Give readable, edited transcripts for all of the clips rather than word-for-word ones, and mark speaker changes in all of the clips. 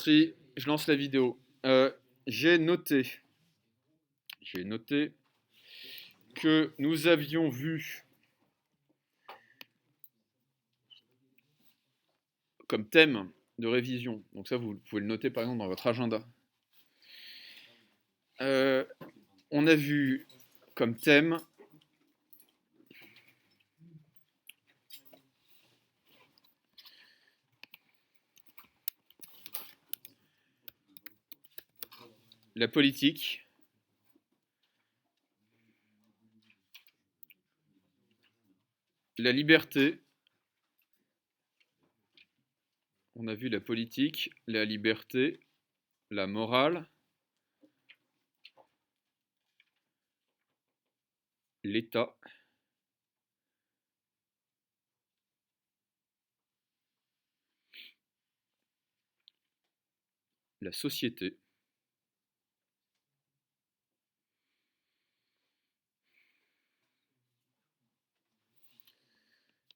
Speaker 1: je lance la vidéo. J'ai noté que nous avions vu comme thème de révision, donc ça vous pouvez le noter par exemple dans votre agenda. On a vu comme thème la politique, la liberté. On a vu la politique, la liberté, la morale, l'État, la société,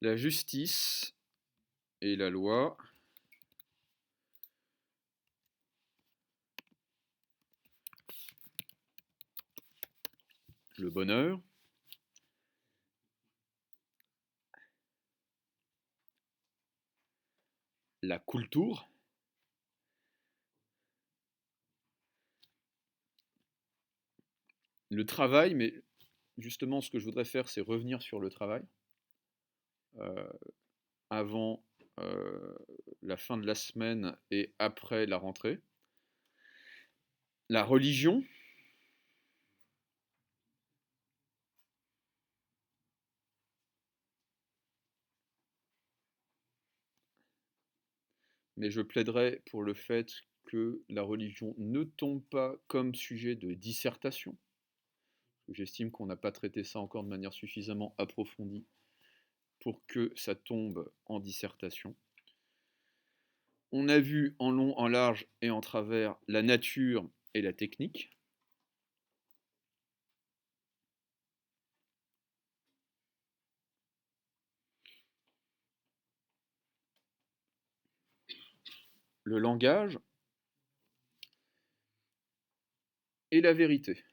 Speaker 1: la justice et la loi, le bonheur, la culture, le travail, mais justement ce que je voudrais faire c'est revenir sur le travail avant la fin de la semaine et après la rentrée. La religion, mais je plaiderai pour le fait que la religion ne tombe pas comme sujet de dissertation. J'estime qu'on n'a pas traité ça encore de manière suffisamment approfondie pour que ça tombe en dissertation. On a vu en long, en large et en travers la nature et la technique. Le langage et la vérité.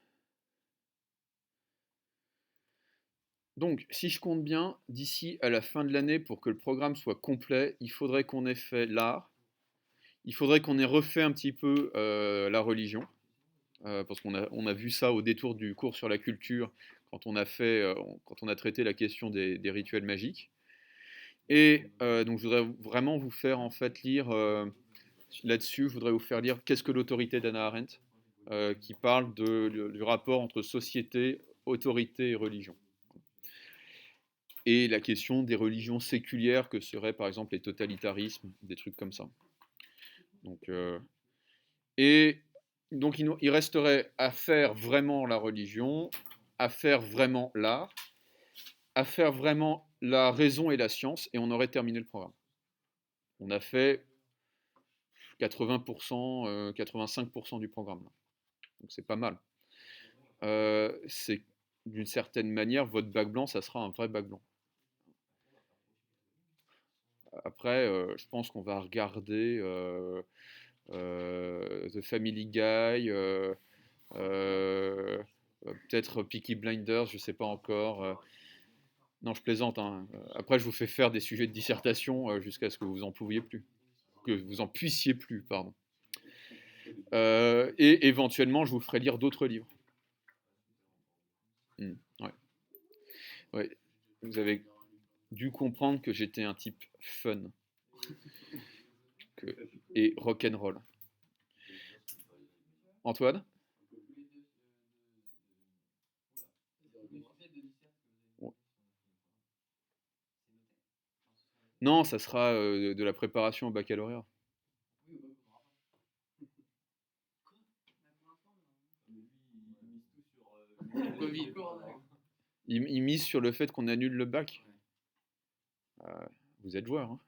Speaker 1: Donc, si je compte bien, d'ici à la fin de l'année, pour que le programme soit complet, il faudrait qu'on ait fait l'art, il faudrait qu'on ait refait un petit peu la religion, parce qu'on a vu ça au détour du cours sur la culture, quand on a traité la question des rituels magiques. Et donc, je voudrais vraiment vous faire en fait lire là-dessus, je voudrais vous faire lire Qu'est-ce que l'autorité d'Hannah Arendt, qui parle du rapport entre société, autorité et religion. Et la question des religions séculières que seraient par exemple les totalitarismes, des trucs comme ça. Donc, et donc il resterait à faire vraiment la religion, à faire vraiment l'art, à faire vraiment la raison et la science, et on aurait terminé le programme. On a fait 80%, 85% du programme. Là. Donc c'est pas mal. C'est d'une certaine manière, votre bac blanc, ça sera un vrai bac blanc. Après, je pense qu'on va regarder The Family Guy, peut-être Peaky Blinders, je sais pas encore. Non, je plaisante. Hein. Après, je vous fais faire des sujets de dissertation jusqu'à ce que vous en pouviez plus, que vous en puissiez plus, pardon. Et éventuellement, je vous ferai lire d'autres livres. Ouais. Ouais. Vous avez dû comprendre que j'étais un type fun et rock'n'roll. Antoine? Non, ça sera de la préparation au baccalauréat. Il mise sur le fait qu'on annule le bac. Vous êtes joueur, hein.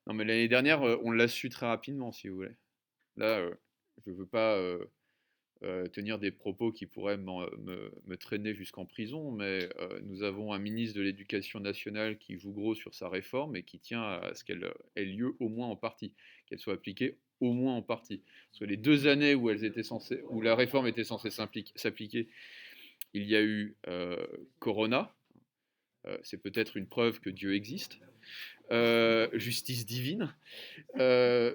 Speaker 1: Non, mais l'année dernière, on l'a su très rapidement, si vous voulez. Là, je veux pas tenir des propos qui pourraient me traîner jusqu'en prison, mais nous avons un ministre de l'Éducation nationale qui joue gros sur sa réforme et qui tient à ce qu'elle ait lieu au moins en partie, qu'elle soit appliquée au moins en partie. Parce que les 2 années où la réforme était censée s'appliquer, il y a eu Corona, c'est peut-être une preuve que Dieu existe, justice divine, euh,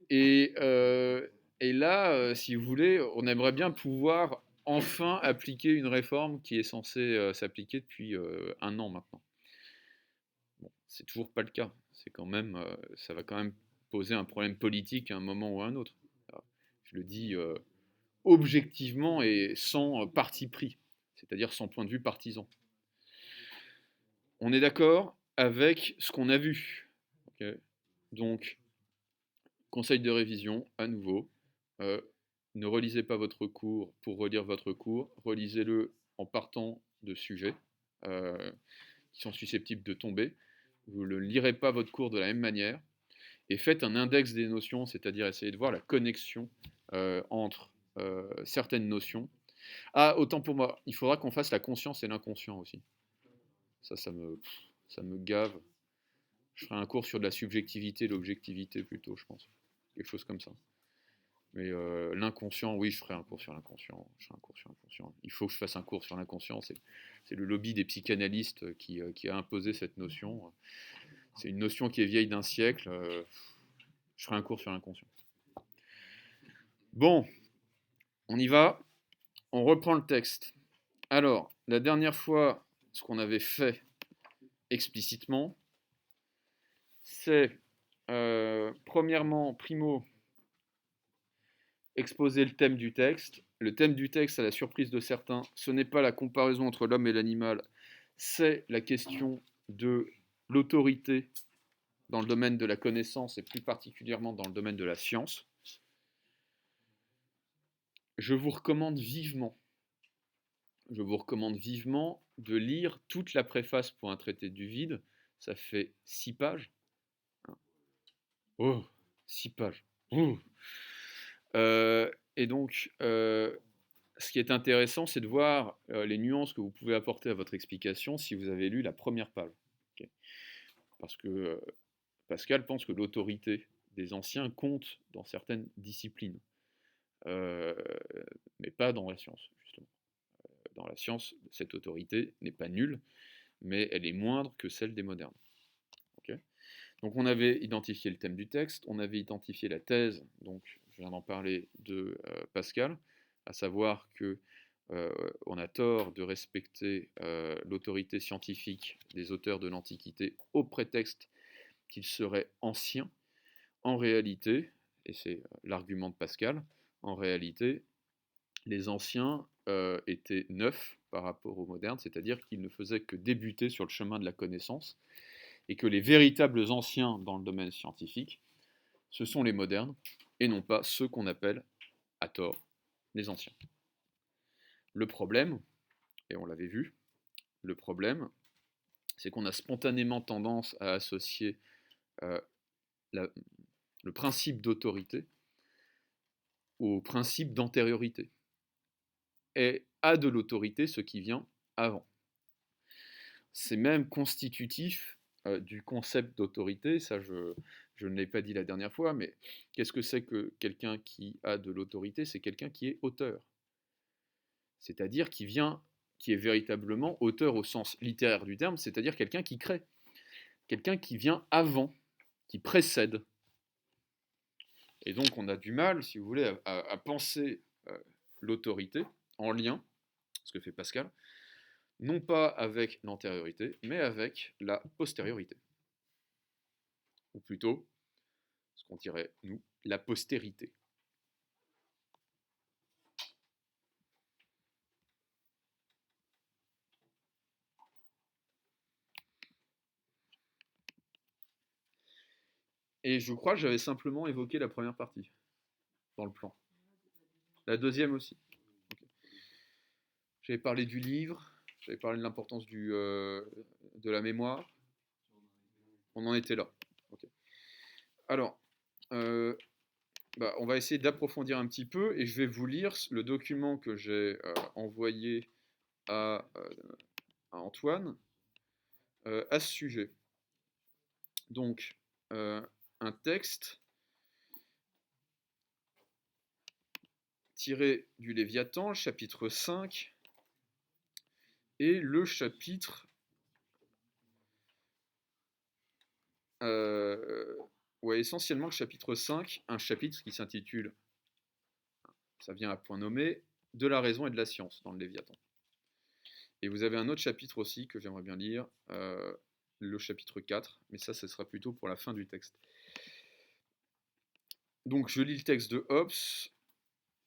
Speaker 1: et, euh, et là, si vous voulez, on aimerait bien pouvoir enfin appliquer une réforme qui est censée s'appliquer depuis 1 an maintenant. Bon, c'est toujours pas le cas. C'est quand même, ça va quand même poser un problème politique à un moment ou à un autre. Alors, je le dis objectivement et sans parti pris, c'est-à-dire sans point de vue partisan. On est d'accord avec ce qu'on a vu. Okay. Donc, conseil de révision, à nouveau. Euh, ne relisez pas votre cours pour relire votre cours. Relisez-le en partant de sujets qui sont susceptibles de tomber. Vous ne lirez pas votre cours de la même manière. Et faites un index des notions, c'est-à-dire essayez de voir la connexion entre certaines notions. Ah, autant pour moi, il faudra qu'on fasse la conscience et l'inconscient aussi. Ça me gave. Je ferai un cours sur de la subjectivité et l'objectivité plutôt, je pense. Quelque chose comme ça. Mais l'inconscient, oui, je ferai un cours sur l'inconscient. Je ferai un cours sur l'inconscient. Il faut que je fasse un cours sur l'inconscient. C'est le lobby des psychanalystes qui a imposé cette notion. C'est une notion qui est vieille d'un siècle. Je ferai un cours sur l'inconscient. Bon, on y va. On reprend le texte. Alors, la dernière fois, ce qu'on avait fait explicitement, c'est premièrement, primo, exposer le thème du texte. Le thème du texte, à la surprise de certains, ce n'est pas la comparaison entre l'homme et l'animal, c'est la question de l'autorité dans le domaine de la connaissance et plus particulièrement dans le domaine de la science. Je vous recommande vivement de lire toute la préface pour un traité du vide. Ça fait 6 pages. Oh, 6 pages. Oh. Et donc, ce qui est intéressant, c'est de voir les nuances que vous pouvez apporter à votre explication si vous avez lu la première page. Okay. Parce que Pascal pense que l'autorité des anciens compte dans certaines disciplines, mais pas dans la science, justement. Dans la science, cette autorité n'est pas nulle, mais elle est moindre que celle des modernes. Okay. Donc on avait identifié le thème du texte, on avait identifié la thèse, donc je viens d'en parler, de Pascal, à savoir que on a tort de respecter l'autorité scientifique des auteurs de l'Antiquité au prétexte qu'ils seraient anciens. En réalité, et c'est l'argument de Pascal, en réalité, les anciens étaient neufs par rapport aux modernes, c'est-à-dire qu'ils ne faisaient que débuter sur le chemin de la connaissance, et que les véritables anciens dans le domaine scientifique, ce sont les modernes, et non pas ceux qu'on appelle, à tort, les anciens. Le problème, et on l'avait vu, le problème, c'est qu'on a spontanément tendance à associer le principe d'autorité au principe d'antériorité, et à de l'autorité ce qui vient avant. C'est même constitutif du concept d'autorité, ça je ne l'ai pas dit la dernière fois, mais qu'est-ce que c'est que quelqu'un qui a de l'autorité? C'est quelqu'un qui est auteur, c'est-à-dire qui est véritablement auteur au sens littéraire du terme, c'est-à-dire quelqu'un qui crée, quelqu'un qui vient avant, qui précède. Et donc on a du mal, si vous voulez, à penser l'autorité en lien, ce que fait Pascal, non pas avec l'antériorité, mais avec la postériorité. Ou plutôt, ce qu'on dirait, nous, la postérité. Et je crois que j'avais simplement évoqué la première partie, dans le plan. La deuxième aussi. Okay. J'avais parlé du livre, j'avais parlé de l'importance de la mémoire. On en était là. Okay. Alors, on va essayer d'approfondir un petit peu et je vais vous lire le document que j'ai envoyé à, à Antoine à ce sujet. Donc, un texte tiré du Léviathan, le chapitre 5, et le chapitre... essentiellement le chapitre 5, un chapitre qui s'intitule, ça vient à point nommé, de la raison et de la science dans le Léviathan. Et vous avez un autre chapitre aussi que j'aimerais bien lire, le chapitre 4, mais ça, ce sera plutôt pour la fin du texte. Donc je lis le texte de Hobbes.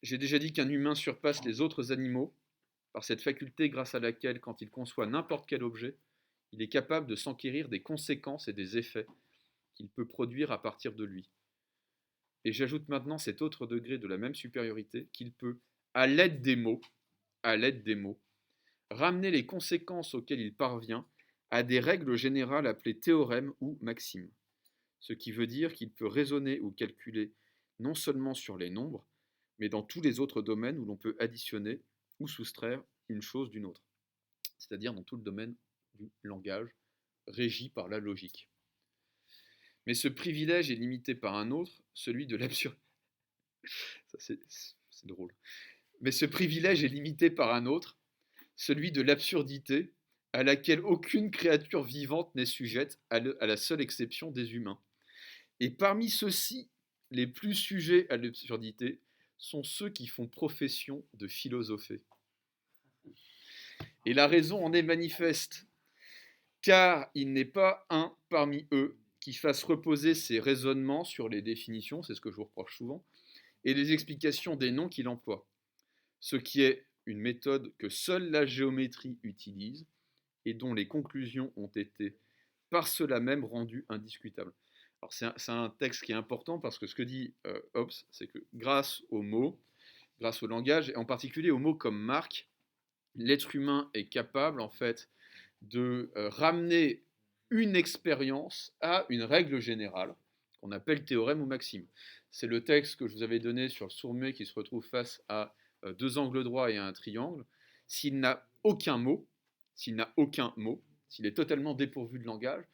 Speaker 1: J'ai déjà dit qu'un humain surpasse les autres animaux par cette faculté grâce à laquelle, quand il conçoit n'importe quel objet, il est capable de s'enquérir des conséquences et des effets qu'il peut produire à partir de lui. Et j'ajoute maintenant cet autre degré de la même supériorité qu'il peut, à l'aide des mots, ramener les conséquences auxquelles il parvient à des règles générales appelées théorèmes ou maximes. Ce qui veut dire qu'il peut raisonner ou calculer non seulement sur les nombres, mais dans tous les autres domaines où l'on peut additionner ou soustraire une chose d'une autre, c'est-à-dire dans tout le domaine du langage régi par la logique. Mais ce privilège est limité par un autre, celui de l'absurdité. Ça, c'est drôle. Mais ce privilège est limité par un autre, celui de l'absurdité, à laquelle aucune créature vivante n'est sujette, à la seule exception des humains. Et parmi ceux-ci, les plus sujets à l'absurdité sont ceux qui font profession de philosopher. Et la raison en est manifeste, car il n'est pas un parmi eux qui fasse reposer ses raisonnements sur les définitions, c'est ce que je vous reproche souvent, et les explications des noms qu'il emploie, ce qui est une méthode que seule la géométrie utilise et dont les conclusions ont été par cela même rendues indiscutables. Alors c'est un texte qui est important parce que ce que dit Hobbes, c'est que grâce aux mots, grâce au langage, et en particulier aux mots comme marque, l'être humain est capable en fait de ramener une expérience à une règle générale qu'on appelle théorème ou maxime. C'est le texte que je vous avais donné sur le sourd-muet qui se retrouve face à deux angles droits et à un triangle. S'il n'a aucun mot, s'il est totalement dépourvu de langage,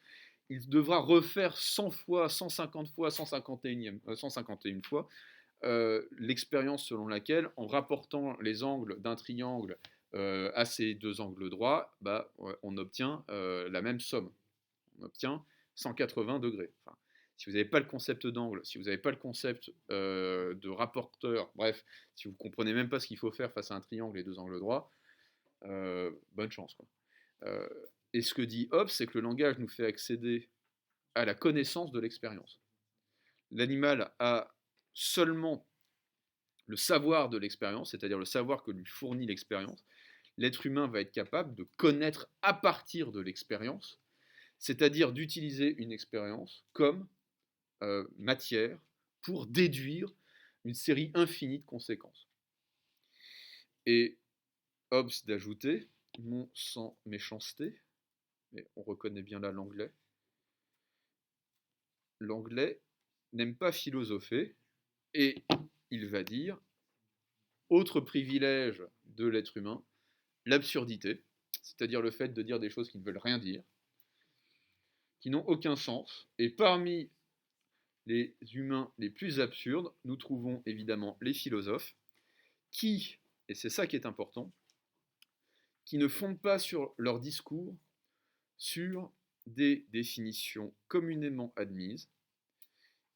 Speaker 1: il devra refaire 100 fois, 150 fois, 151 fois l'expérience selon laquelle, en rapportant les angles d'un triangle à ces deux angles droits, on obtient la même somme. On obtient 180 degrés. Enfin, si vous n'avez pas le concept d'angle, si vous n'avez pas le concept de rapporteur, bref, si vous ne comprenez même pas ce qu'il faut faire face à un triangle et deux angles droits, bonne chance, quoi. Et ce que dit Hobbes, c'est que le langage nous fait accéder à la connaissance de l'expérience. L'animal a seulement le savoir de l'expérience, c'est-à-dire le savoir que lui fournit l'expérience. L'être humain va être capable de connaître à partir de l'expérience, c'est-à-dire d'utiliser une expérience comme matière pour déduire une série infinie de conséquences. Et Hobbes d'ajouter, non sans méchanceté, mais on reconnaît bien là l'anglais, l'anglais n'aime pas philosopher, et il va dire, autre privilège de l'être humain, l'absurdité, c'est-à-dire le fait de dire des choses qui ne veulent rien dire, qui n'ont aucun sens, et parmi les humains les plus absurdes, nous trouvons évidemment les philosophes, qui, et c'est ça qui est important, qui ne fondent pas sur leur discours sur des définitions communément admises,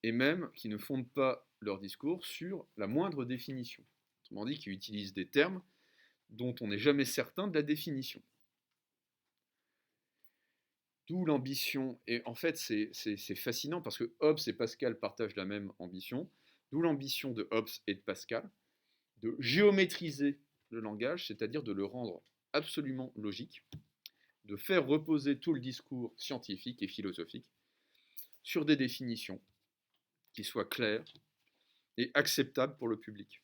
Speaker 1: et même qui ne fondent pas leur discours sur la moindre définition. Autrement dit, qui utilisent des termes dont on n'est jamais certain de la définition. D'où l'ambition, et en fait c'est fascinant parce que Hobbes et Pascal partagent la même ambition, d'où l'ambition de Hobbes et de Pascal de géométriser le langage, c'est-à-dire de le rendre absolument logique, de faire reposer tout le discours scientifique et philosophique sur des définitions qui soient claires et acceptables pour le public.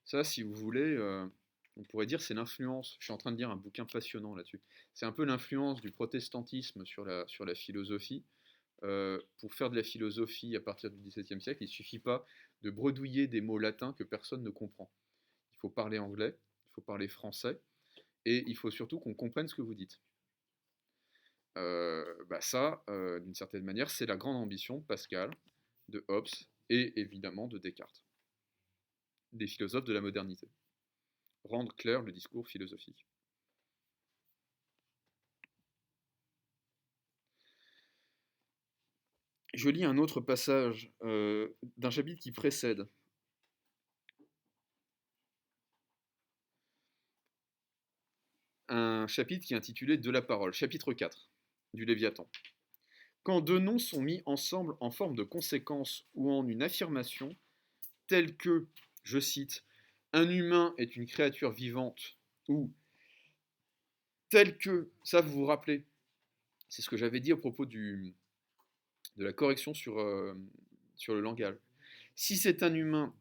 Speaker 1: Ça, si vous voulez, on pourrait dire c'est l'influence, je suis en train de lire un bouquin passionnant là-dessus, c'est un peu l'influence du protestantisme sur la philosophie, pour faire de la philosophie à partir du XVIIe siècle, il ne suffit pas de bredouiller des mots latins que personne ne comprend. Il faut parler anglais, il faut parler français, et il faut surtout qu'on comprenne ce que vous dites. Ça, d'une certaine manière, c'est la grande ambition de Pascal, de Hobbes et évidemment de Descartes, des philosophes de la modernité. Rendre clair le discours philosophique. Je lis un autre passage d'un chapitre qui précède. Un chapitre qui est intitulé De la parole, chapitre 4 du Léviathan. Quand deux noms sont mis ensemble en forme de conséquence ou en une affirmation, telle que, je cite, un humain est une créature vivante, ou tel que, ça vous vous rappelez, c'est ce que j'avais dit à propos de la correction sur le langage. Si c'est un humain,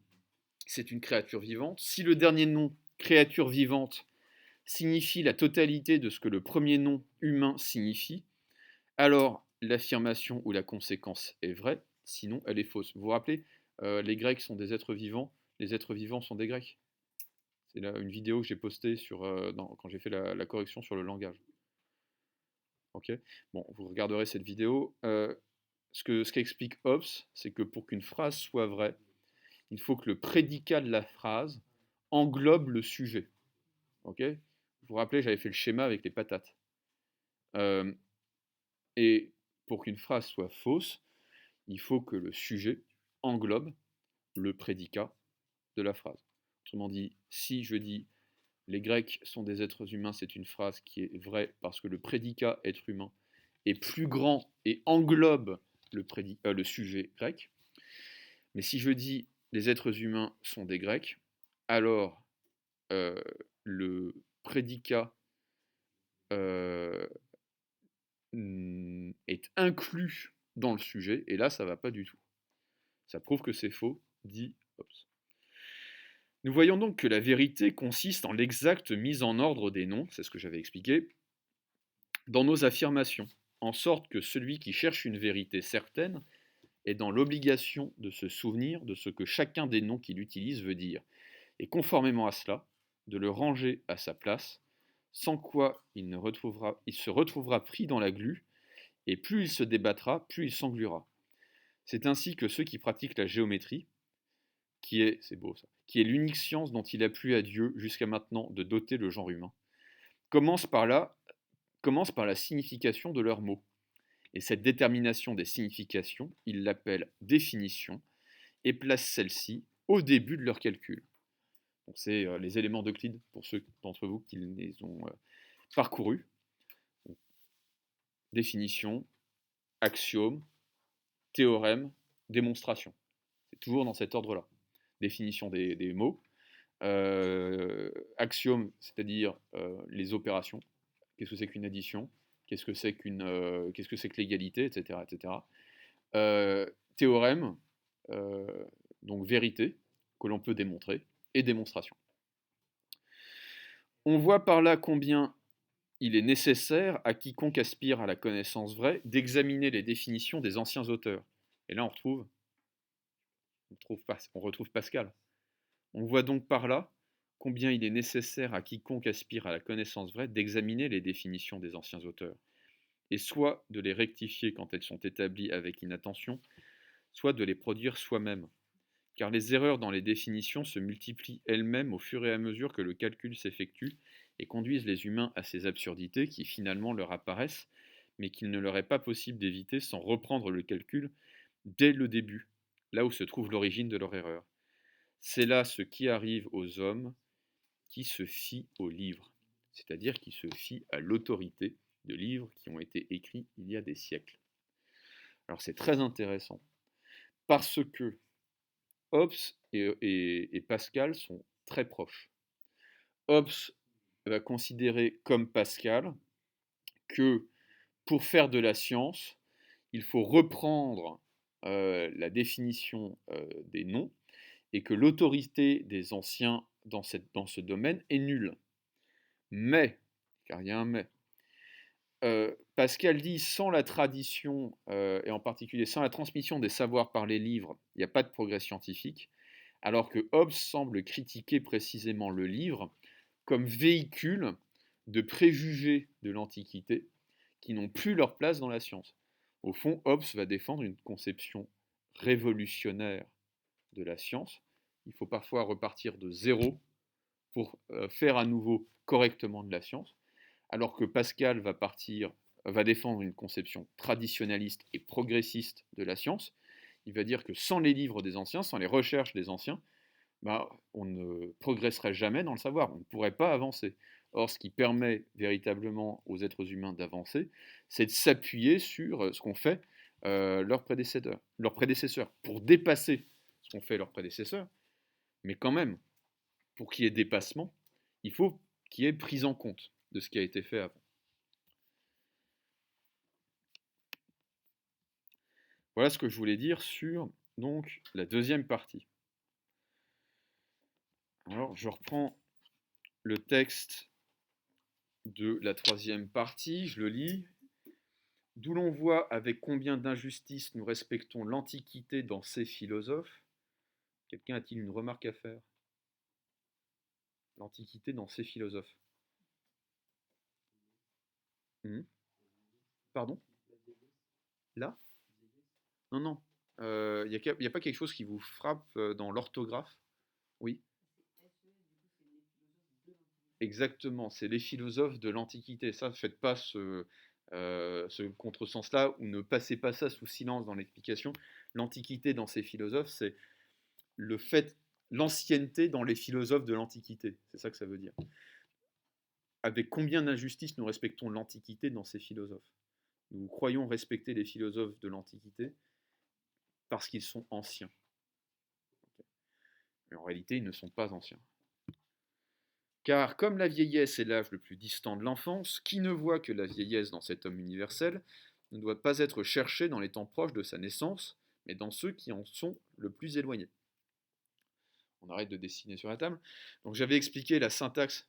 Speaker 1: c'est une créature vivante. Si le dernier nom, créature vivante, signifie la totalité de ce que le premier nom, humain, signifie, alors l'affirmation ou la conséquence est vraie, sinon elle est fausse. Vous vous rappelez, les Grecs sont des êtres vivants, les êtres vivants sont des Grecs. C'est là une vidéo que j'ai postée quand j'ai fait la correction sur le langage. Ok. Bon, vous regarderez cette vidéo. Ce qu'explique Hobbes, c'est que pour qu'une phrase soit vraie, il faut que le prédicat de la phrase englobe le sujet. Ok. Vous vous rappelez, j'avais fait le schéma avec les patates. Et pour qu'une phrase soit fausse, il faut que le sujet englobe le prédicat de la phrase. Autrement dit, si je dis les Grecs sont des êtres humains, c'est une phrase qui est vraie parce que le prédicat être humain est plus grand et englobe le sujet grec. Mais si je dis les êtres humains sont des Grecs, alors le prédicat est inclus dans le sujet, et là ça ne va pas du tout. Ça prouve que c'est faux, dit Hobbes. Nous voyons donc que la vérité consiste en l'exacte mise en ordre des noms, c'est ce que j'avais expliqué, dans nos affirmations, en sorte que celui qui cherche une vérité certaine est dans l'obligation de se souvenir de ce que chacun des noms qu'il utilise veut dire, et conformément à cela, de le ranger à sa place, sans quoi il se retrouvera pris dans la glu, et plus il se débattra, plus il s'engluera. C'est ainsi que ceux qui pratiquent la géométrie, c'est beau ça, qui est l'unique science dont il a plu à Dieu jusqu'à maintenant de doter le genre humain, commencent par la signification de leurs mots. Et cette détermination des significations, ils l'appellent définition et placent celle-ci au début de leur calcul. Donc c'est les éléments d'Euclide pour ceux d'entre vous qui les ont parcourus. Donc, définition, axiome, théorème, démonstration. C'est toujours dans cet ordre-là. Définition des mots, axiome, c'est-à-dire les opérations. Qu'est-ce que c'est qu'une addition? Qu'est-ce que c'est que l'égalité, etc., etc. Théorème, donc vérité, que l'on peut démontrer, et démonstration. On voit par là combien il est nécessaire à quiconque aspire à la connaissance vraie d'examiner les définitions des anciens auteurs. Et là, on retrouve Pascal. On voit donc par là combien il est nécessaire à quiconque aspire à la connaissance vraie d'examiner les définitions des anciens auteurs, et soit de les rectifier quand elles sont établies avec inattention, soit de les produire soi-même. Car les erreurs dans les définitions se multiplient elles-mêmes au fur et à mesure que le calcul s'effectue et conduisent les humains à ces absurdités qui finalement leur apparaissent, mais qu'il ne leur est pas possible d'éviter sans reprendre le calcul dès le début, là où se trouve l'origine de leur erreur. C'est là ce qui arrive aux hommes qui se fient aux livres, c'est-à-dire qui se fient à l'autorité de livres qui ont été écrits il y a des siècles. Alors c'est très intéressant, parce que Hobbes et Pascal sont très proches. Hobbes va considérer comme Pascal que pour faire de la science, il faut reprendre la définition des noms et que l'autorité des anciens dans ce domaine est nulle. Mais, car il y a un mais, Pascal dit sans la tradition, et en particulier sans la transmission des savoirs par les livres, il n'y a pas de progrès scientifique, alors que Hobbes semble critiquer précisément le livre comme véhicule de préjugés de l'Antiquité qui n'ont plus leur place dans la science. Au fond, Hobbes va défendre une conception révolutionnaire de la science. Il faut parfois repartir de zéro pour faire à nouveau correctement de la science, alors que Pascal va défendre une conception traditionnaliste et progressiste de la science. Il va dire que sans les livres des anciens, sans les recherches des anciens, on ne progresserait jamais dans le savoir, on ne pourrait pas avancer. Or, ce qui permet véritablement aux êtres humains d'avancer, c'est de s'appuyer sur ce qu'ont fait leurs prédécesseurs, pour dépasser ce qu'ont fait leurs prédécesseurs. Mais quand même, pour qu'il y ait dépassement, il faut qu'il y ait prise en compte de ce qui a été fait avant. Voilà ce que je voulais dire sur donc, la deuxième partie. Alors, je reprends le texte de la troisième partie, je le lis. D'où l'on voit avec combien d'injustice nous respectons l'Antiquité dans ses philosophes. Quelqu'un a-t-il une remarque à faire? L'Antiquité dans ses philosophes. Pardon? Là? Non, non. Il n'y a pas quelque chose qui vous frappe dans l'orthographe? Oui, exactement. C'est les philosophes de l'Antiquité. Ça, ne faites pas ce contresens-là ou ne passez pas ça sous silence dans l'explication. L'Antiquité dans ses philosophes, c'est le fait, l'ancienneté dans les philosophes de l'Antiquité. C'est ça que ça veut dire. Avec combien d'injustices nous respectons l'Antiquité dans ses philosophes? Nous croyons respecter les philosophes de l'Antiquité parce qu'ils sont anciens. Mais en réalité, ils ne sont pas anciens. Car comme la vieillesse est l'âge le plus distant de l'enfance, qui ne voit que la vieillesse dans cet homme universel ne doit pas être cherché dans les temps proches de sa naissance, mais dans ceux qui en sont le plus éloignés. On arrête de dessiner sur la table. Donc j'avais expliqué la syntaxe.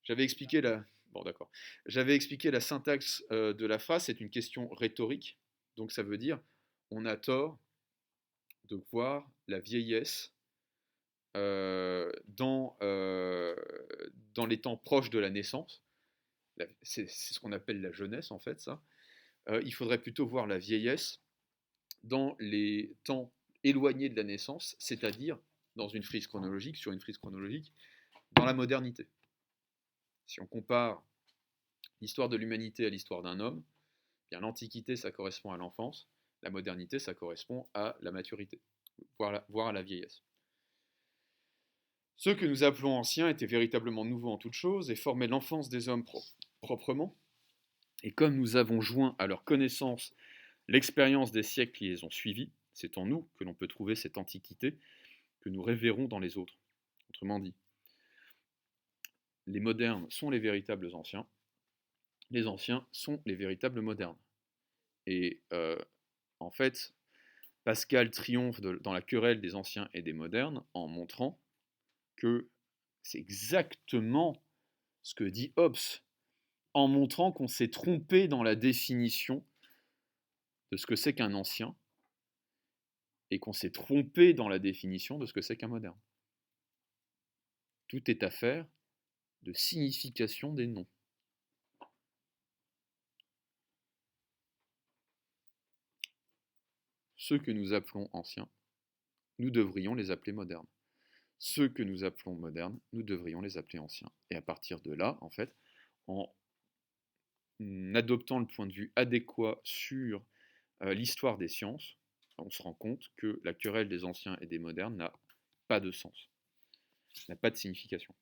Speaker 1: J'avais expliqué la. Bon, d'accord. J'avais expliqué la syntaxe de la phrase. C'est une question rhétorique. Donc ça veut dire on a tort de voir la vieillesse dans les temps proches de la naissance. C'est ce qu'on appelle la jeunesse, en fait, ça. Il faudrait plutôt voir la vieillesse dans les temps éloignés de la naissance, c'est-à-dire dans une frise chronologique, sur une frise chronologique, dans la modernité. Si on compare l'histoire de l'humanité à l'histoire d'un homme, bien l'Antiquité, ça correspond à l'enfance, la modernité, ça correspond à la maturité, voire à la vieillesse. Ceux que nous appelons anciens étaient véritablement nouveaux en toutes choses et formaient l'enfance des hommes proprement. Et comme nous avons joint à leur connaissance l'expérience des siècles qui les ont suivis, c'est en nous que l'on peut trouver cette antiquité que nous révérons dans les autres. Autrement dit, les modernes sont les véritables anciens, les anciens sont les véritables modernes. Et en fait, Pascal triomphe dans la querelle des anciens et des modernes en montrant que c'est exactement ce que dit Hobbes, en montrant qu'on s'est trompé dans la définition de ce que c'est qu'un ancien et qu'on s'est trompé dans la définition de ce que c'est qu'un moderne. Tout est affaire de signification des noms. Ceux que nous appelons anciens, nous devrions les appeler modernes. Ceux que nous appelons modernes, nous devrions les appeler anciens. Et à partir de là, en fait, en adoptant le point de vue adéquat sur l'histoire des sciences, on se rend compte que la querelle des anciens et des modernes n'a pas de sens, n'a pas de signification.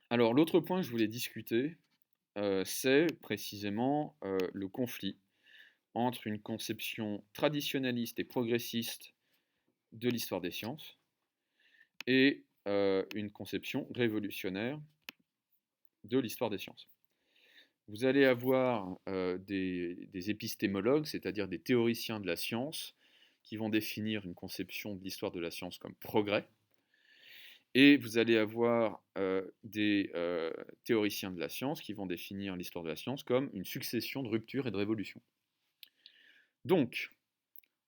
Speaker 1: Alors l'autre point que je voulais discuter, c'est précisément le conflit entre une conception traditionnaliste et progressiste de l'histoire des sciences et une conception révolutionnaire de l'histoire des sciences. Vous allez avoir des épistémologues, c'est-à-dire des théoriciens de la science, qui vont définir une conception de l'histoire de la science comme progrès, Et vous allez avoir des théoriciens de la science qui vont définir l'histoire de la science comme une succession de ruptures et de révolutions. Donc,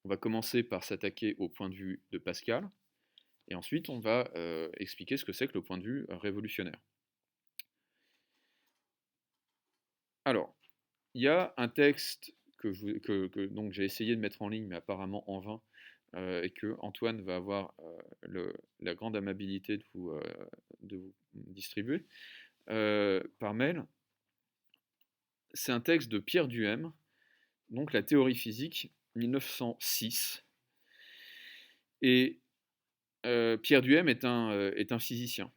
Speaker 1: on va commencer par s'attaquer au point de vue de Pascal, et ensuite on va expliquer ce que c'est que le point de vue révolutionnaire. Alors, il y a un texte donc j'ai essayé de mettre en ligne, mais apparemment en vain, et que Antoine va avoir la grande amabilité de vous distribuer par mail. C'est un texte de Pierre Duhem, donc la théorie physique, 1906. Et Pierre Duhem est un physicien.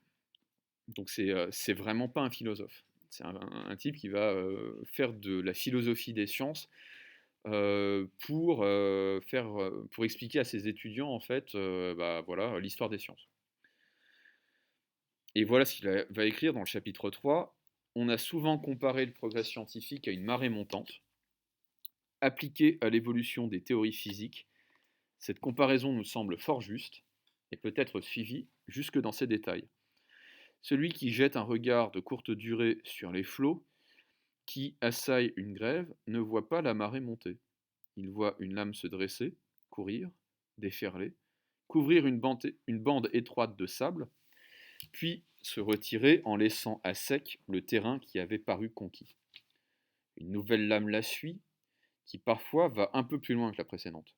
Speaker 1: Donc c'est vraiment pas un philosophe. C'est un type qui va faire de la philosophie des sciences pour expliquer à ses étudiants en fait voilà, l'histoire des sciences. Et voilà ce qu'il va écrire dans le chapitre 3. On a souvent comparé le progrès scientifique à une marée montante. Appliquée à l'évolution des théories physiques, cette comparaison nous semble fort juste et peut être suivie jusque dans ses détails. Celui qui jette un regard de courte durée sur les flots qui assaillent une grève ne voit pas la marée monter. Il voit une lame se dresser, courir, déferler, couvrir une bande étroite de sable, puis se retirer en laissant à sec le terrain qui avait paru conquis. Une nouvelle lame la suit, qui parfois va un peu plus loin que la précédente.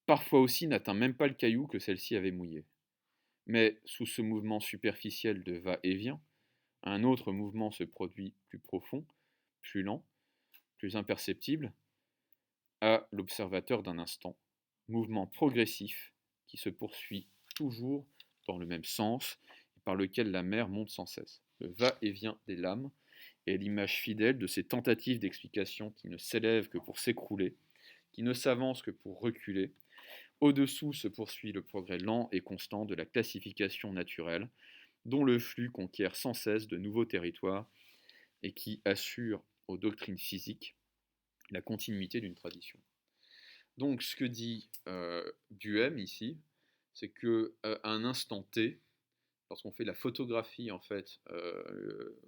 Speaker 1: Parfois aussi n'atteint même pas le caillou que celle-ci avait mouillé. Mais sous ce mouvement superficiel de va-et-vient, un autre mouvement se produit plus profond, plus lent, plus imperceptible, à l'observateur d'un instant, mouvement progressif qui se poursuit toujours dans le même sens et par lequel la mer monte sans cesse. Le va-et-vient des lames est l'image fidèle de ces tentatives d'explication qui ne s'élèvent que pour s'écrouler, qui ne s'avancent que pour reculer. Au-dessous se poursuit le progrès lent et constant de la classification naturelle, dont le flux conquiert sans cesse de nouveaux territoires et qui assure aux doctrines physiques la continuité d'une tradition. Donc ce que dit Duhem ici, c'est qu'à un instant T, lorsqu'on fait la photographie en fait,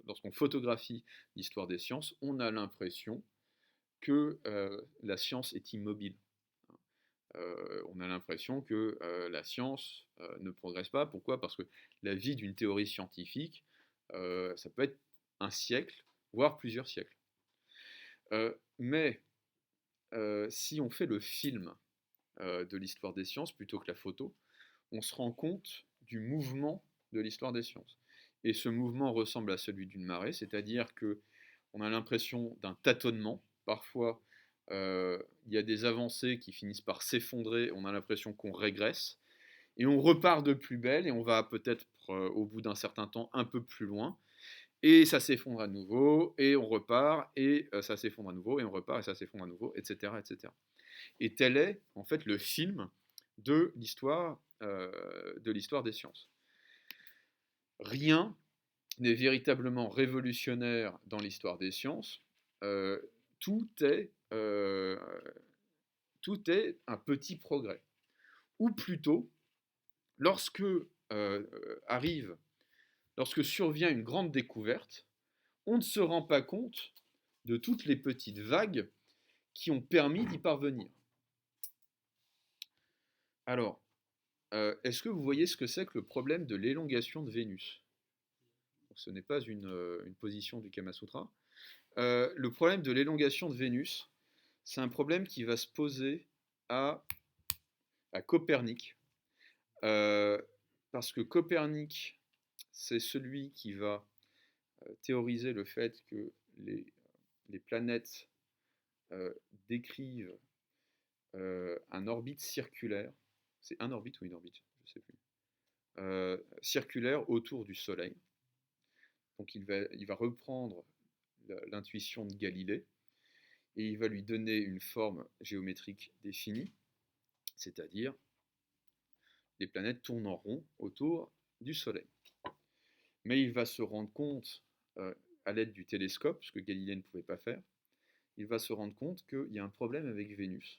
Speaker 1: lorsqu'on photographie l'histoire des sciences, on a l'impression que la science est immobile. On a l'impression que la science ne progresse pas. Pourquoi? Parce que la vie d'une théorie scientifique, ça peut être un siècle, voire plusieurs siècles. Mais si on fait le film de l'histoire des sciences plutôt que la photo, on se rend compte du mouvement de l'histoire des sciences. Et ce mouvement ressemble à celui d'une marée, c'est-à-dire que on a l'impression d'un tâtonnement. Parfois, il y a des avancées qui finissent par s'effondrer, on a l'impression qu'on régresse, et on repart de plus belle, et on va peut-être, au bout d'un certain temps, un peu plus loin, et ça s'effondre à nouveau, et on repart, et ça s'effondre à nouveau, et on repart, et ça s'effondre à nouveau, etc. etc. Et tel est, en fait, le film de l'histoire des sciences. Rien n'est véritablement révolutionnaire dans l'histoire des sciences. Tout est un petit progrès. Ou plutôt, lorsque lorsque survient une grande découverte, on ne se rend pas compte de toutes les petites vagues qui ont permis d'y parvenir. Alors, est-ce que vous voyez ce que c'est que le problème de l'élongation de Vénus? Ce n'est pas une position du Kama Sutra. Le problème de l'élongation de Vénus, c'est un problème qui va se poser à Copernic, parce que Copernic, c'est celui qui va théoriser le fait que les planètes décrivent un orbite circulaire. C'est un orbite ou une orbite? Je ne sais plus. Circulaire autour du Soleil. Donc il va reprendre l'intuition de Galilée et il va lui donner une forme géométrique définie, c'est-à-dire les planètes tournent en rond autour du Soleil. Mais il va se rendre compte, à l'aide du télescope, ce que Galilée ne pouvait pas faire, il va se rendre compte qu'il y a un problème avec Vénus.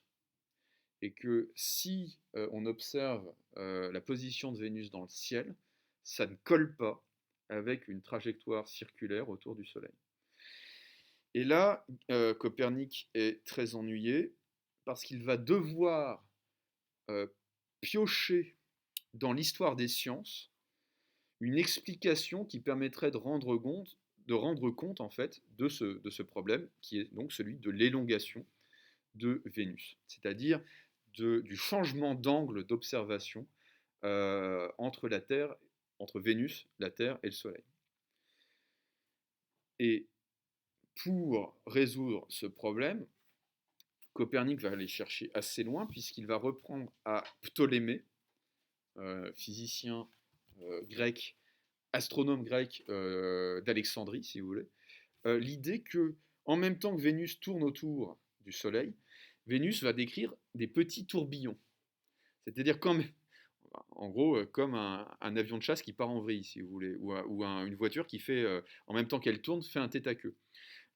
Speaker 1: Et que si on observe la position de Vénus dans le ciel, ça ne colle pas avec une trajectoire circulaire autour du Soleil. Et là, Copernic est très ennuyé parce qu'il va devoir euh, piocher dans l'histoire des sciences une explication qui permettrait de rendre compte en fait de ce problème qui est donc celui de l'élongation de Vénus, c'est-à-dire du changement d'angle d'observation entre la Terre, entre Vénus, la Terre et le Soleil. Et pour résoudre ce problème, Copernic va aller chercher assez loin puisqu'il va reprendre à Ptolémée, physicien grec, astronome grec d'Alexandrie, si vous voulez, l'idée que, en même temps que Vénus tourne autour du Soleil, Vénus va décrire des petits tourbillons. C'est-à-dire en gros, comme un avion de chasse qui part en vrille, si vous voulez, ou une voiture qui fait, en même temps qu'elle tourne, fait un tête à queue.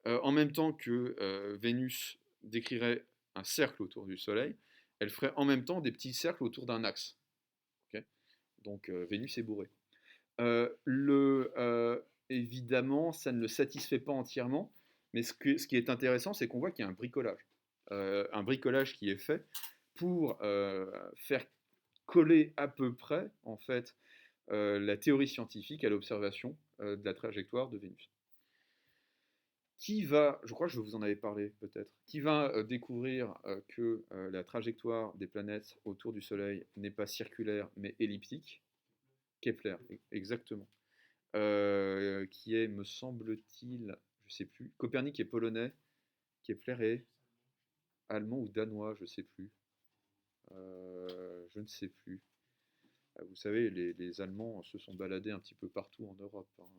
Speaker 1: En même temps que Vénus décrirait un cercle autour du Soleil, elle ferait en même temps des petits cercles autour d'un axe. Okay, donc Vénus est bourrée. Évidemment, ça ne le satisfait pas entièrement, mais ce qui est intéressant, c'est qu'on voit qu'il y a un bricolage qui est fait pour faire coller à peu près, en fait, la théorie scientifique à l'observation de la trajectoire de Vénus. Je crois que je vous en avais parlé peut-être, qui va découvrir que la trajectoire des planètes autour du Soleil n'est pas circulaire mais elliptique? Kepler, exactement. Qui est, me semble-t-il, je ne sais plus, Copernic est polonais, Kepler est allemand ou danois, je ne sais plus. Je ne sais plus. Vous savez, les Allemands se sont baladés un petit peu partout en Europe, hein.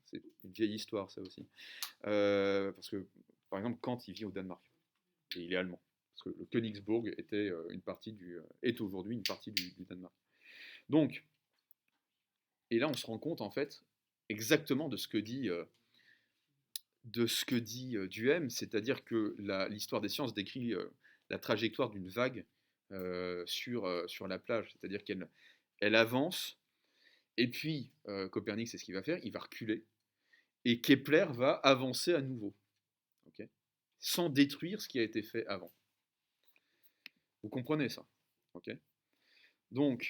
Speaker 1: C'est une vieille histoire, ça aussi. Parce que, par exemple, Kant, il vit au Danemark. Et il est allemand. Parce que le Königsbourg est aujourd'hui une partie du Danemark. Donc, et là, on se rend compte, en fait, exactement de ce que dit Duhem, c'est-à-dire que l'histoire des sciences décrit la trajectoire d'une vague sur la plage, c'est-à-dire qu'elle avance, et puis Copernic, c'est ce qu'il va faire, il va reculer, et Kepler va avancer à nouveau, okay, sans détruire ce qui a été fait avant. Vous comprenez ça, okay. Donc,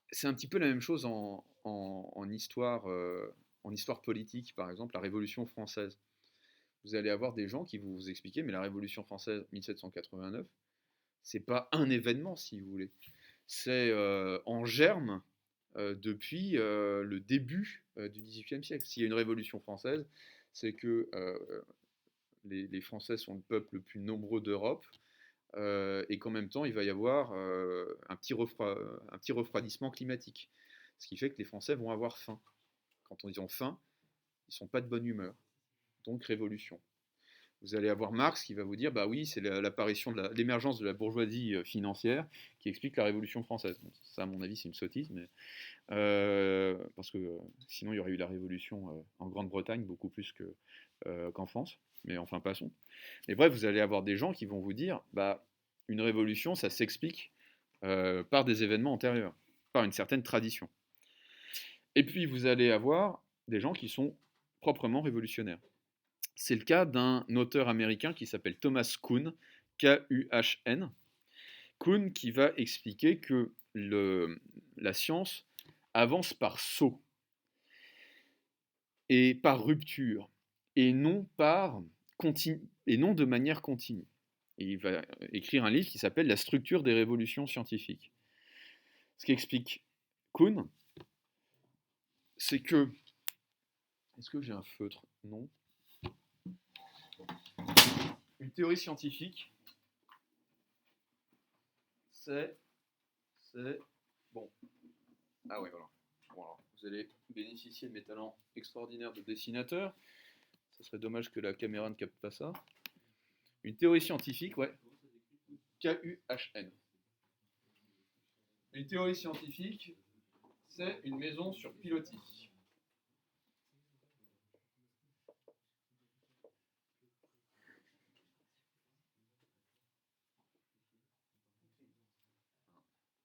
Speaker 1: c'est un petit peu la même chose en histoire politique, par exemple, la Révolution française. Vous allez avoir des gens qui vont vous expliquer, mais la Révolution française 1789, c'est pas un événement, si vous voulez. C'est en germe depuis le début du XVIIIe siècle. S'il y a une Révolution française, c'est que les Français sont le peuple le plus nombreux d'Europe, et qu'en même temps, il va y avoir un petit refroidissement climatique. Ce qui fait que les Français vont avoir faim. Quand ils ont faim, ils ne sont pas de bonne humeur. Donc révolution. Vous allez avoir Marx qui va vous dire, bah oui, c'est l'apparition de l'émergence de la bourgeoisie financière qui explique la Révolution française. Bon, ça, à mon avis, c'est une sottise, mais parce que sinon, il y aurait eu la Révolution en Grande-Bretagne beaucoup plus qu'en France. Mais enfin, passons. Mais bref, vous allez avoir des gens qui vont vous dire, bah, une révolution, ça s'explique par des événements antérieurs, par une certaine tradition. Et puis, vous allez avoir des gens qui sont proprement révolutionnaires. C'est le cas d'un auteur américain qui s'appelle Thomas Kuhn, K-U-H-N. Kuhn qui va expliquer que la science avance par saut et par rupture et non de manière continue. Et il va écrire un livre qui s'appelle La structure des révolutions scientifiques. Ce qu'explique Kuhn, c'est que... Est-ce que j'ai un feutre? Non. Une théorie scientifique, c'est... Bon. Ah ouais, voilà. Bon, alors, vous allez bénéficier de mes talents extraordinaires de dessinateur. Ce serait dommage que la caméra ne capte pas ça. Une théorie scientifique, ouais. K-U-H-N. Une théorie scientifique, c'est une maison sur pilotis.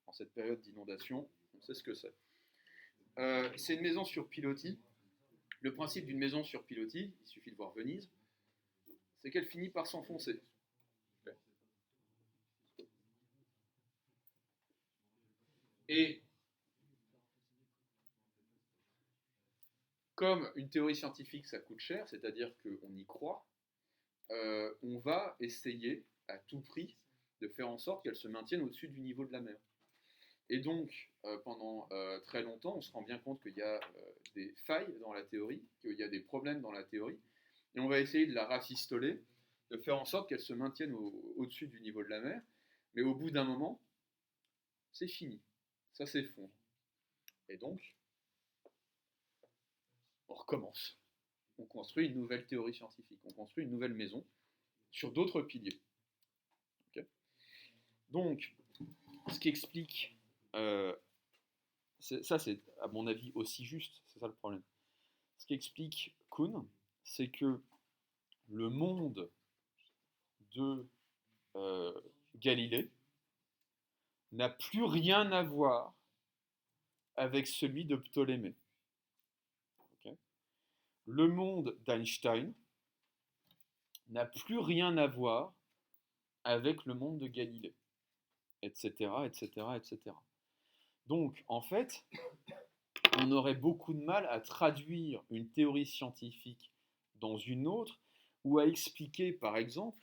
Speaker 1: En cette période d'inondation, on sait ce que c'est. C'est une maison sur pilotis. Le principe d'une maison sur pilotis, il suffit de voir Venise, c'est qu'elle finit par s'enfoncer. Et comme une théorie scientifique, ça coûte cher, c'est-à-dire qu'on y croit, on va essayer à tout prix de faire en sorte qu'elle se maintienne au-dessus du niveau de la mer. Et donc, pendant très longtemps, on se rend bien compte qu'il y a des failles dans la théorie, qu'il y a des problèmes dans la théorie, et on va essayer de la rafistoler, de faire en sorte qu'elle se maintienne au-dessus du niveau de la mer, mais au bout d'un moment, c'est fini, ça s'effondre. Et donc, on recommence. On construit une nouvelle théorie scientifique, on construit une nouvelle maison sur d'autres piliers. Okay. Donc, ce qui explique, ça c'est à mon avis aussi juste, c'est ça le problème. Ce qui explique Kuhn, c'est que le monde de Galilée n'a plus rien à voir avec celui de Ptolémée. Okay. Le monde d'Einstein n'a plus rien à voir avec le monde de Galilée, etc., etc., etc. Donc, en fait, on aurait beaucoup de mal à traduire une théorie scientifique dans une autre, ou à expliquer, par exemple,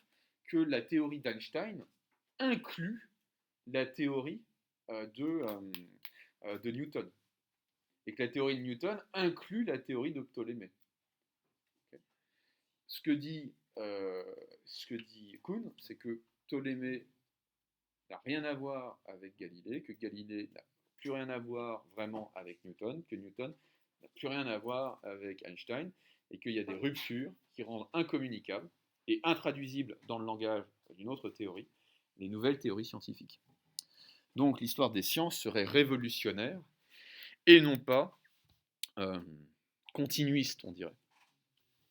Speaker 1: que la théorie d'Einstein inclut la théorie de Newton, et que la théorie de Newton inclut la théorie de Ptolémée. Okay. Ce que dit Kuhn, c'est que Ptolémée n'a rien à voir avec Galilée, que Galilée n'a plus rien à voir vraiment avec Newton, que Newton n'a plus rien à voir avec Einstein, et qu'il y a des ruptures qui rendent incommunicables et intraduisibles dans le langage d'une autre théorie les nouvelles théories scientifiques. Donc l'histoire des sciences serait révolutionnaire et non pas continuiste, on dirait.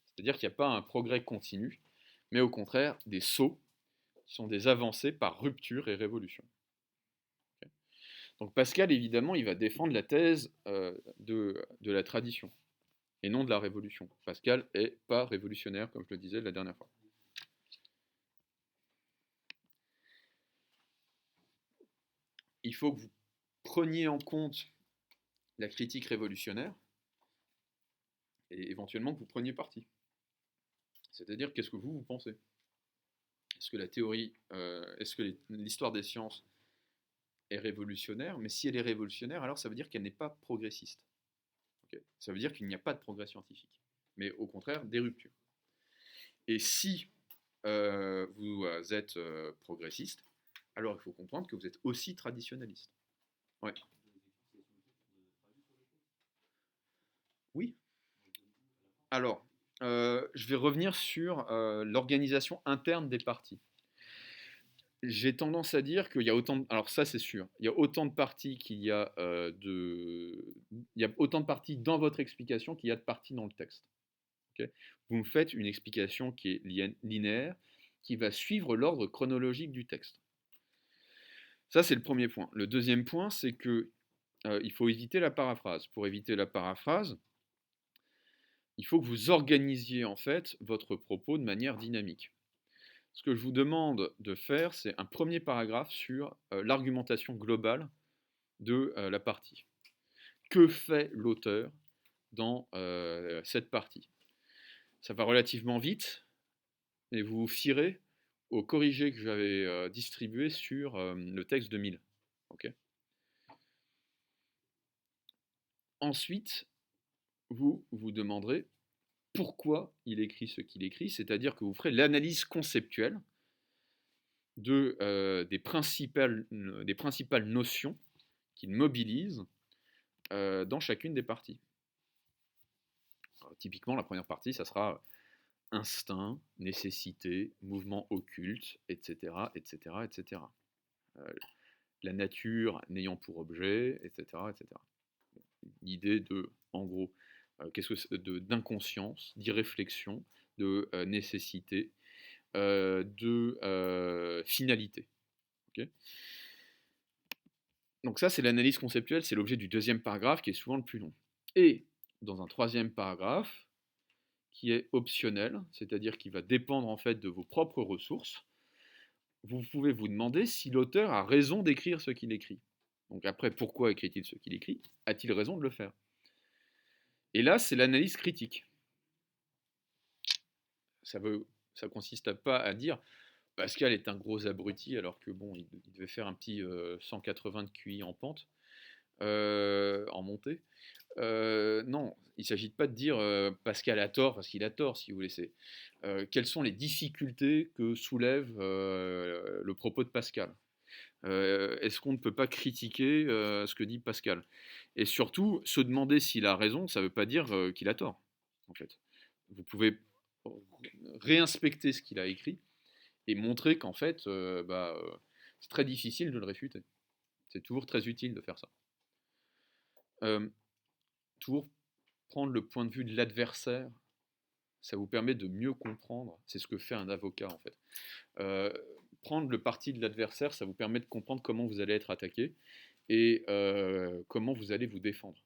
Speaker 1: C'est-à-dire qu'il n'y a pas un progrès continu, mais au contraire des sauts qui sont des avancées par rupture et révolution. Okay. Donc Pascal, évidemment, il va défendre la thèse de la tradition et non de la révolution. Pascal n'est pas révolutionnaire, comme je le disais la dernière fois. Il faut que vous preniez en compte la critique révolutionnaire et éventuellement que vous preniez parti. C'est-à-dire, qu'est-ce que vous pensez? Est-ce que la théorie, est-ce que l'histoire des sciences est révolutionnaire? Mais si elle est révolutionnaire, alors ça veut dire qu'elle n'est pas progressiste. Okay. Ça veut dire qu'il n'y a pas de progrès scientifique, mais au contraire des ruptures. Et si vous êtes progressiste, alors il faut comprendre que vous êtes aussi traditionnaliste. Ouais. Oui. Alors, je vais revenir sur l'organisation interne des partis. J'ai tendance à dire qu'il y a autant de... Alors ça c'est sûr, il y a autant de parties qu'il y a il y a autant de parties dans votre explication qu'il y a de parties dans le texte. Okay. Vous me faites une explication qui est linéaire, qui va suivre l'ordre chronologique du texte. Ça c'est le premier point. Le deuxième point, c'est que il faut éviter la paraphrase. Pour éviter la paraphrase, il faut que vous organisiez en fait votre propos de manière dynamique. Ce que je vous demande de faire, c'est un premier paragraphe sur l'argumentation globale de la partie. Que fait l'auteur dans cette partie? Ça va relativement vite, et vous vous fierez au corrigé que j'avais distribué sur le texte de 1000. Okay. Ensuite, vous vous demanderez pourquoi il écrit ce qu'il écrit, c'est-à-dire que vous ferez l'analyse conceptuelle des principales notions qu'il mobilise dans chacune des parties. Alors, typiquement, la première partie, ça sera instinct, nécessité, mouvement occulte, etc., etc., etc. La nature n'ayant pour objet, etc., etc. L'idée de, en gros, d'inconscience, d'irréflexion, de nécessité, de finalité. Okay. Donc ça, c'est l'analyse conceptuelle, c'est l'objet du deuxième paragraphe qui est souvent le plus long. Et dans un troisième paragraphe, qui est optionnel, c'est-à-dire qui va dépendre en fait de vos propres ressources, vous pouvez vous demander si l'auteur a raison d'écrire ce qu'il écrit. Donc après, pourquoi écrit-il ce qu'il écrit? A-t-il raison de le faire? Et là, c'est l'analyse critique. Ça consiste pas à dire Pascal est un gros abruti alors que bon, il devait faire un petit 180 de QI en pente, en montée. Non, il ne s'agit pas de dire Pascal a tort parce qu'il a tort, si vous voulez. Quelles sont les difficultés que soulève le propos de Pascal? Est-ce qu'on ne peut pas critiquer ce que dit Pascal? Et surtout, se demander s'il a raison, ça ne veut pas dire qu'il a tort, en fait. Vous pouvez réinspecter ce qu'il a écrit et montrer qu'en fait, c'est très difficile de le réfuter. C'est toujours très utile de faire ça. Toujours prendre le point de vue de l'adversaire, ça vous permet de mieux comprendre. C'est ce que fait un avocat en fait. Prendre le parti de l'adversaire, ça vous permet de comprendre comment vous allez être attaqué et comment vous allez vous défendre.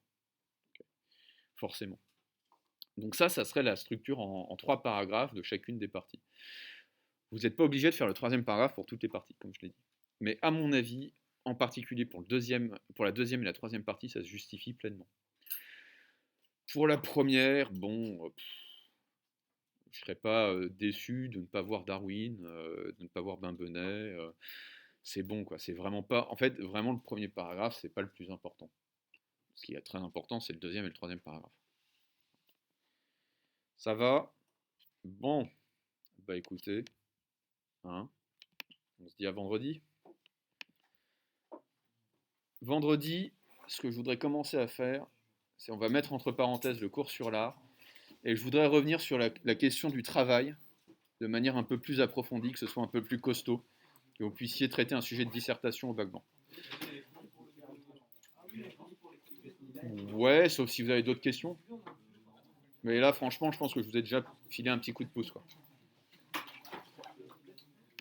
Speaker 1: Forcément. Donc ça serait la structure en 3 paragraphes de chacune des parties. Vous n'êtes pas obligé de faire le 3e paragraphe pour toutes les parties, comme je l'ai dit. Mais à mon avis, en particulier pour la 2e et la 3e partie, ça se justifie pleinement. Pour la première, bon, je ne serais pas déçu de ne pas voir Darwin, de ne pas voir Benvenet. C'est bon, quoi. C'est vraiment pas. En fait, vraiment, le premier paragraphe, c'est pas le plus important. Ce qui est très important, c'est le 2e et le 3e paragraphe. Ça va? Bon, bah écoutez, hein, on se dit à vendredi. Vendredi, ce que je voudrais commencer à faire, c'est on va mettre entre parenthèses le cours sur l'art, et je voudrais revenir sur la question du travail de manière un peu plus approfondie, que ce soit un peu plus costaud, que vous puissiez traiter un sujet de dissertation au bac blanc. Ouais, sauf si vous avez d'autres questions. Mais là, franchement, je pense que je vous ai déjà filé un petit coup de pouce, quoi.